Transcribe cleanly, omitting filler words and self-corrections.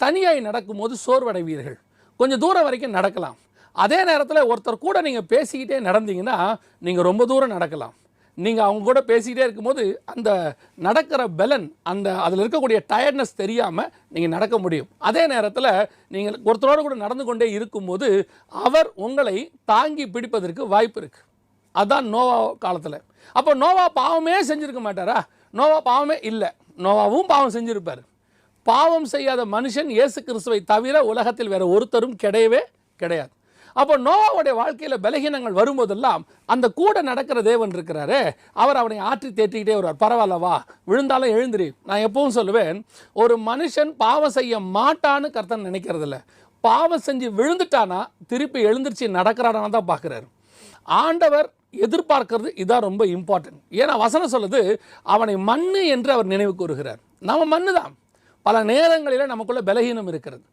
தனியாய் நடக்கும்போது சோர்வடைவீர்கள். கொஞ்சம் தூரம் வரைக்கும் நடக்கலாம். அதே நேரத்தில் ஒருத்தர் கூட நீங்கள் பேசிக்கிட்டே நடந்தீங்கன்னா நீங்கள் ரொம்ப தூரம் நடக்கலாம். நீங்கள் அவங்க கூட பேசிக்கிட்டே இருக்கும்போது அந்த நடக்கிற பலன், அதில் இருக்கக்கூடிய டயர்ட்னஸ் தெரியாமல் நீங்கள் நடக்க முடியும். அதே நேரத்தில் நீங்கள் ஒருத்தரோடு கூட நடந்து கொண்டே இருக்கும்போது அவர் உங்களை தாங்கி பிடிப்பதற்கு வாய்ப்பு இருக்குது. அதுதான் நோவா காலத்தில். அப்போ நோவா பாவமே செஞ்சுருக்க மாட்டாரா? நோவா பாவமே இல்லை, நோவாவும் பாவம் செஞ்சுருப்பார். பாவம் செய்யாத மனுஷன் இயேசு கிறிஸ்துவை தவிர உலகத்தில் வேறு ஒருத்தரும் கிடையவே கிடையாது. அப்போ நோவாவுடைய வாழ்க்கையில் பலகீனங்கள் வரும்போதெல்லாம் அந்த கூட நடக்கிற தேவன் இருக்கிறாரு, அவர் அவனை ஆற்றி தேற்றிக்கிட்டே வருவார். பரவாயில்லவா, விழுந்தாலும் எழுந்திரி. நான் எப்பவும் சொல்லுவேன், ஒரு மனுஷன் பாவம் செய்ய மாட்டான்னு கர்த்தன் நினைக்கிறதில்ல, பாவம் செஞ்சு விழுந்துட்டானா திருப்பி எழுந்திரிச்சு நடக்கிறானா தான் பார்க்குறாரு. ஆண்டவர் எதிர்பார்க்கறது இதான் ரொம்ப இம்பார்ட்டன்ட். ஏன்னா வசனம் சொல்லுது, அவனை மண்ணு என்று அவர் நினைவு கூறுகிறார். நம்ம மண்ணு தான். பல நேரங்களில் நமக்குள்ள பலகீனம் இருக்கிறது.